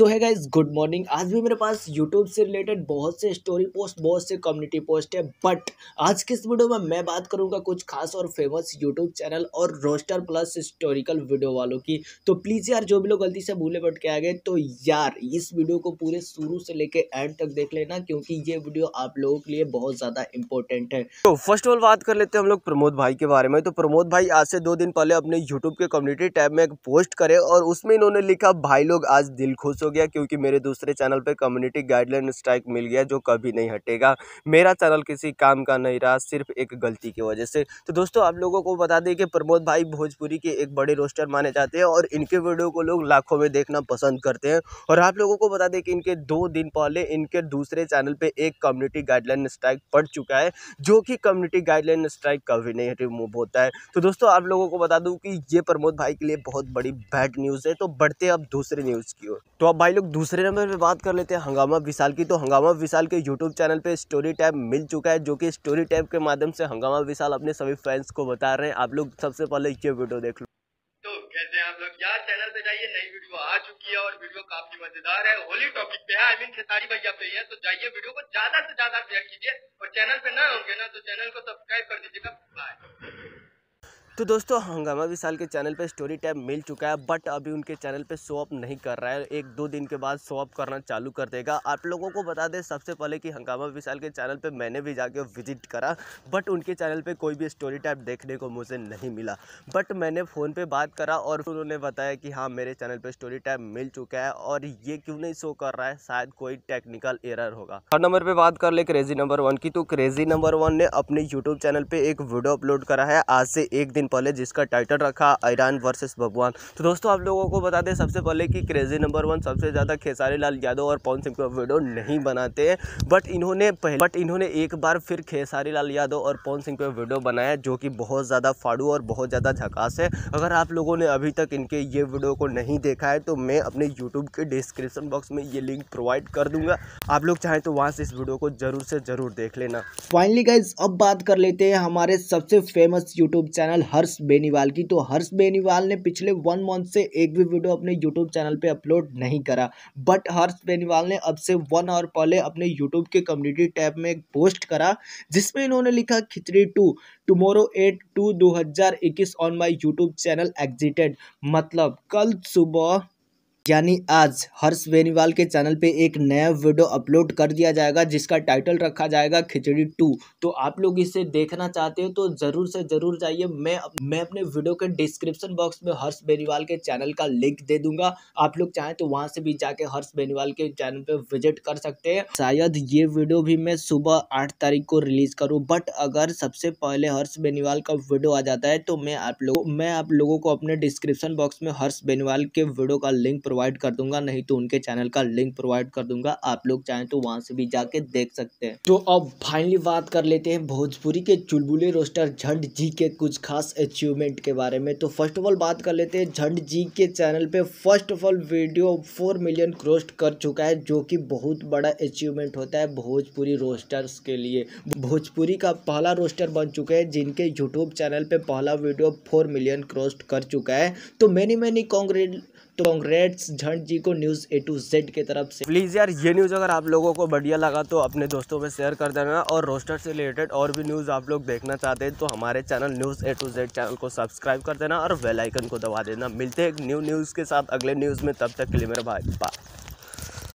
तो है guys, good morning. आज भी मेरे पास यूट्यूब से रिलेटेड बहुत से स्टोरी पोस्ट, बहुत से कम्युनिटी पोस्ट है, बट आज के इस वीडियो में मैं बात करूंगा कुछ खास और फेमस यूट्यूब चैनल और रोस्टर प्लस हिस्टोरिकल वीडियो वालों की। तो प्लीज़ यार, जो भी लोग गलती से भूले भट के आ गए तो यार इस वीडियो को पूरे शुरू से लेके एंड तक देख लेना, क्योंकि ये वीडियो आप लोगों के लिए बहुत ज़्यादा इंपॉर्टेंट है। तो फर्स्ट ऑफ ऑल बात कर लेते हैं हम लोग प्रमोद भाई के बारे में। तो प्रमोद भाई आज से 2 दिन पहले अपने यूट्यूब के कम्युनिटी टैब में एक पोस्ट करे और उसमें इन्होंने लिखा, भाई लोग आज दिल खुश हो गया क्योंकि मेरे दूसरे चैनल पे कम्युनिटी गाइडलाइन स्ट्राइक मिल गया जो कभी नहीं हटेगा। मेरा चैनल किसी काम का नहीं रहा, सिर्फ एक गलती की वजह से। तो दोस्तों आप लोगों को बता दें कि प्रमोद भाई भोजपुरी के एक बड़े रोस्टर माने जाते हैं और इनके वीडियो को लोग लाखों में देखना पसंद करते हैं। और आप लोगों को बता दें कि इनके 2 दिन पहले इनके दूसरे चैनल पे एक कम्युनिटी गाइडलाइन स्ट्राइक पड़ चुका है, जो कि कम्युनिटी गाइडलाइन स्ट्राइक कभी नहीं रिमूव होता है। तो दोस्तों आप लोगों को बता दूं कि ये प्रमोद भाई के लिए बहुत बड़ी बैड न्यूज़ है। तो बढ़ते अब दूसरे न्यूज़ की ओर। तो अब भाई लोग दूसरे नंबर पे बात कर लेते हैं हंगामा विशाल की। तो हंगामा विशाल के यूट्यूब चैनल पे स्टोरी टैब मिल चुका है, जो कि स्टोरी टैब के माध्यम से हंगामा विशाल अपने सभी फैंस को बता रहे हैं। आप लोग सबसे पहले ये वीडियो देख लो। तो कहते हैं आप लोग यार, चैनल पे जाइए, नई वीडियो आ चुकी है और वीडियो काफी मजेदार है, होली टॉपिक पे है। आई मीन खेसारी भैया पे है। तो जाइए, वीडियो को ज्यादा से ज्यादा शेयर कीजिए और चैनल पे नए होंगे ना तो चैनल को सब्सक्राइब कर दीजिएगा। बाय। तो दोस्तों हंगामा विशाल के चैनल पे स्टोरी टैब मिल चुका है, बट अभी उनके चैनल पे शो अप नहीं कर रहा है। 1-2 दिन के बाद शो अप करना चालू कर देगा। आप लोगों को बता दें सबसे पहले कि हंगामा विशाल के चैनल पे मैंने भी जाके विजिट करा, बट उनके चैनल पे कोई भी स्टोरी टैब देखने को मुझे नहीं मिला। बट मैंने फ़ोन पे बात करा और उन्होंने बताया कि हाँ, मेरे चैनल पे स्टोरी टैब मिल चुका है और ये क्यों नहीं शो कर रहा है, शायद कोई टेक्निकल एरर होगा। थर्ड नंबर पर बात कर ले क्रेजी नंबर 1 की। तो क्रेजी नंबर 1 ने अपने यूट्यूब चैनल पर एक वीडियो अपलोड करा है आज से 1 दिन पहले, जिसका टाइटल रखा ईरान वर्सेस भगवान। तो दोस्तों आप लोगों को बता दें सबसे पहले कि क्रेजी नंबर 1 सबसे ज़्यादा खेसारी लाल यादव और पवन सिंह का वीडियो नहीं बनाते हैं, बट इन्होंने एक बार फिर खेसारी लाल यादव और पवन सिंह का वीडियो बनाया, जो कि बहुत ज़्यादा फाड़ू और बहुत ज़्यादा झकास है। अगर आप लोगों ने अभी तक इनके ये वीडियो को नहीं देखा है तो मैं अपने यूट्यूब के डिस्क्रिप्शन बॉक्स में ये लिंक प्रोवाइड कर दूंगा। आप लोग चाहें तो वहाँ से इस वीडियो को जरूर से ज़रूर देख लेना। फाइनली गाइज, अब बात कर लेते हैं हमारे सबसे famous YouTube channel Harsh Beniwal की। तो हर्ष बेनीवाल ने पिछले 1 मंथ से एक भी वीडियो अपने यूट्यूब चैनल पे अपलोड नहीं करा, बट हर्ष बेनीवाल ने अब से 1 आवर पहले अपने यूट्यूब के कम्युनिटी टैब में एक पोस्ट करा, जिसमें इन्होंने लिखा, खिचड़ी 2 tomorrow 8/2/2021 on my YouTube channel exerted. मतलब कल सुबह यानी आज हर्ष बेनीवाल के चैनल पे एक नया वीडियो अपलोड कर दिया जाएगा, जिसका टाइटल रखा जाएगा खिचड़ी 2। तो आप लोग इसे देखना चाहते हो तो ज़रूर से ज़रूर जाइए। मैं अपने वीडियो के डिस्क्रिप्शन बॉक्स में हर्ष बेनीवाल के चैनल का लिंक दे दूंगा। आप लोग चाहें तो वहां से भी जाके हर्ष बेनीवाल के चैनल पे विजिट कर सकते हैं। शायद ये वीडियो भी मैं सुबह 8 तारीख को रिलीज़ करूँ, बट अगर सबसे पहले हर्ष बेनीवाल का वीडियो आ जाता है तो मैं आप लोगों को अपने डिस्क्रिप्शन बॉक्स में हर्ष बेनीवाल के वीडियो का लिंक प्रोवाइड कर दूंगा, नहीं तो उनके चैनल का लिंक प्रोवाइड कर दूंगा। आप लोग चाहें तो वहां से भी जाके देख सकते हैं। तो अब फाइनली बात कर लेते हैं भोजपुरी के चुलबुले रोस्टर झंड जी के कुछ खास अचीवमेंट के बारे में। तो फर्स्ट ऑफ ऑल बात कर लेते हैं झंड जी के चैनल पे first of all video 4 million cross कर चुका है, जो कि बहुत बड़ा अचीवमेंट होता है भोजपुरी रोस्टर्स के लिए। भोजपुरी का पहला रोस्टर बन चुके हैं जिनके यूट्यूब चैनल पे पहला वीडियो 4 मिलियन क्रॉस कर चुका है। तो मैनी कांग्रेट्स झंड जी को न्यूज़ A to Z के तरफ से। प्लीज़ यार, ये न्यूज़ अगर आप लोगों को बढ़िया लगा तो अपने दोस्तों में शेयर कर देना, और रोस्टर से रिलेटेड और भी न्यूज़ आप लोग देखना चाहते हैं तो हमारे channel news A to Z channel को सब्सक्राइब कर देना और बेल आइकन को दबा देना। मिलते हैं एक न्यू न्यूज़ के साथ अगले न्यूज़ में, तब तक के लिए मेरा भाई बाय।